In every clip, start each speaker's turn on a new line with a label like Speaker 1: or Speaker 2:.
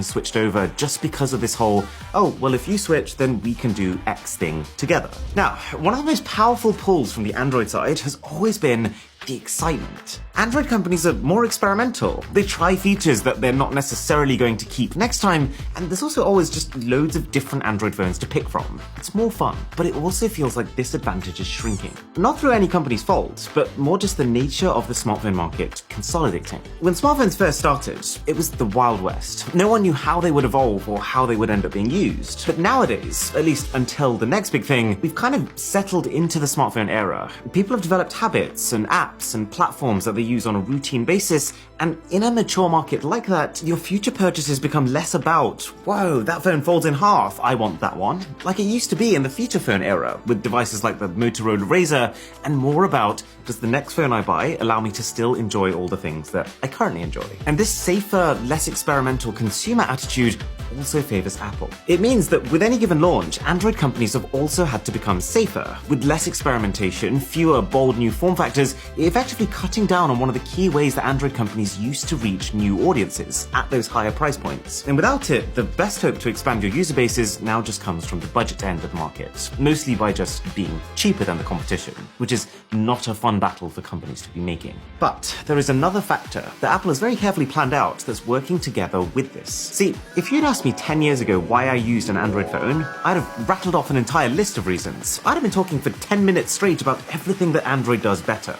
Speaker 1: switched over just because of this whole, oh, well, if you switch, then we can do X thing together. Now, one of the most powerful pulls from the Android side has always been the excitement. Android companies are more experimental. They try features that they're not necessarily going to keep next time, and there's also always just loads of different Android phones to pick from. It's more fun, but it also feels like this advantage is shrinking. Not through any company's fault, but more just the nature of the smartphone market consolidating. When smartphones first started, it was the Wild West. No one knew how they would evolve or how they would end up being used. But nowadays, at least until the next big thing, we've kind of settled into the smartphone era. People have developed habits and apps and platforms that they use on a routine basis, and in a mature market like that, your future purchases become less about, whoa, that phone folds in half, I want that one, like it used to be in the feature phone era with devices like the Motorola Razr, and more about, does the next phone I buy allow me to still enjoy all the things that I currently enjoy? And this safer, less experimental consumer attitude also favors Apple. It means that with any given launch, Android companies have also had to become safer, with less experimentation, fewer bold new form factors, effectively cutting down on one of the key ways that Android companies used to reach new audiences at those higher price points. And without it, the best hope to expand your user bases now just comes from the budget end of the market, mostly by just being cheaper than the competition, which is not a fun battle for companies to be making. But there is another factor that Apple has very carefully planned out that's working together with this. See, if you'd asked me 10 years ago why I used an Android phone, I'd have rattled off an entire list of reasons. I'd have been talking for 10 minutes straight about everything that Android does better.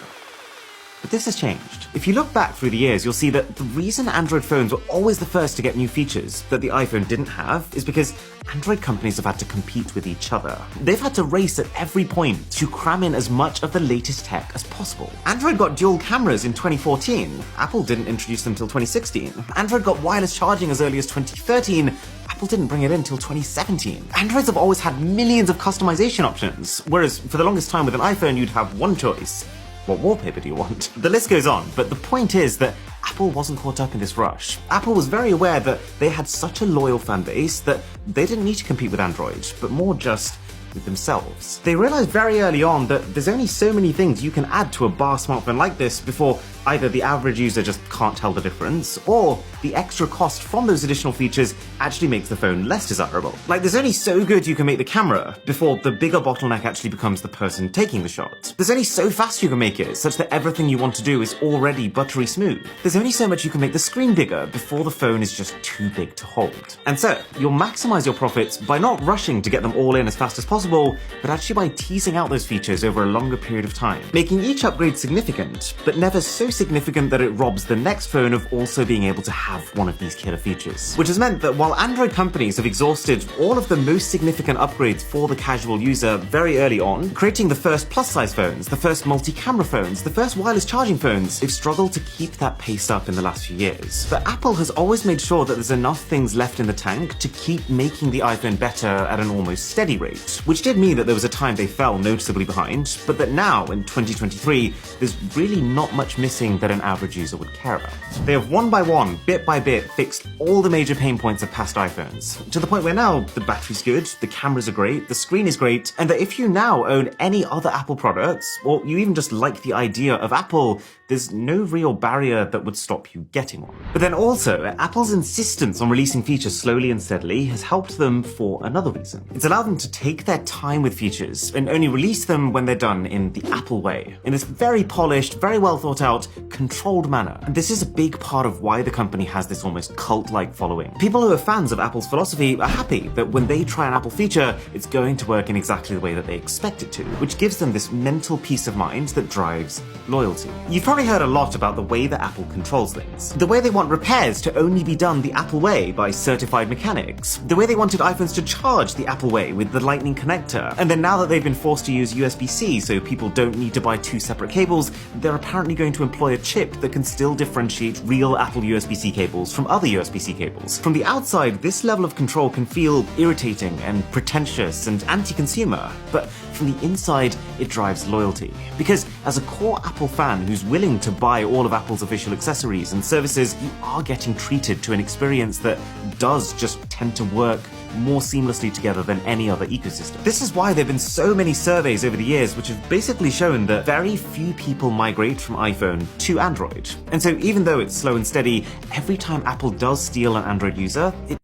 Speaker 1: But this has changed. If you look back through the years, you'll see that the reason Android phones were always the first to get new features that the iPhone didn't have is because Android companies have had to compete with each other. They've had to race at every point to cram in as much of the latest tech as possible. Android got dual cameras in 2014. Apple didn't introduce them until 2016. Android got wireless charging as early as 2013. Apple didn't bring it in until 2017. Androids have always had millions of customization options, whereas for the longest time with an iPhone, you'd have one choice. What wallpaper do you want? The list goes on, but the point is that Apple wasn't caught up in this rush. Apple was very aware that they had such a loyal fan base that they didn't need to compete with Android, but more just with themselves. They realized very early on that there's only so many things you can add to a bar smartphone like this before either the average user just can't tell the difference, or the extra cost from those additional features actually makes the phone less desirable. Like, there's only so good you can make the camera before the bigger bottleneck actually becomes the person taking the shot. There's only so fast you can make it such that everything you want to do is already buttery smooth. There's only so much you can make the screen bigger before the phone is just too big to hold. And so, you'll maximize your profits by not rushing to get them all in as fast as possible, but actually by teasing out those features over a longer period of time, making each upgrade significant, but never so significant that it robs the next phone of also being able to have one of these killer features. Which has meant that while Android companies have exhausted all of the most significant upgrades for the casual user very early on, creating the first plus-size phones, the first multi-camera phones, the first wireless charging phones, they've struggled to keep that pace up in the last few years. But Apple has always made sure that there's enough things left in the tank to keep making the iPhone better at an almost steady rate, which did mean that there was a time they fell noticeably behind, but that now, in 2023, there's really not much missing that an average user would care about. They have one by one, bit by bit, fixed all the major pain points of past iPhones, to the point where now the battery's good, the cameras are great, the screen is great, and that if you now own any other Apple products, or you even just like the idea of Apple, there's no real barrier that would stop you getting one. But then also, Apple's insistence on releasing features slowly and steadily has helped them for another reason. It's allowed them to take their time with features and only release them when they're done in the Apple way, in this very polished, very well thought out, controlled manner. And this is a big part of why the company has this almost cult-like following. People who are fans of Apple's philosophy are happy that when they try an Apple feature, it's going to work in exactly the way that they expect it to, which gives them this mental peace of mind that drives loyalty. You've probably heard a lot about the way that Apple controls things. The way they want repairs to only be done the Apple way by certified mechanics. The way they wanted iPhones to charge the Apple way with the Lightning connector. And then now that they've been forced to use USB-C so people don't need to buy two separate cables, they're apparently going to employ a chip that can still differentiate real Apple USB-C cables from other USB-C cables. From the outside, this level of control can feel irritating and pretentious and anti-consumer, but from the inside, it drives loyalty. Because as a core Apple fan who's willing to buy all of Apple's official accessories and services, you are getting treated to an experience that does just tend to work more seamlessly together than any other ecosystem. This is why there have been so many surveys over the years which have basically shown that very few people migrate from iPhone to Android. And so even though it's slow and steady, every time Apple does steal an Android user, it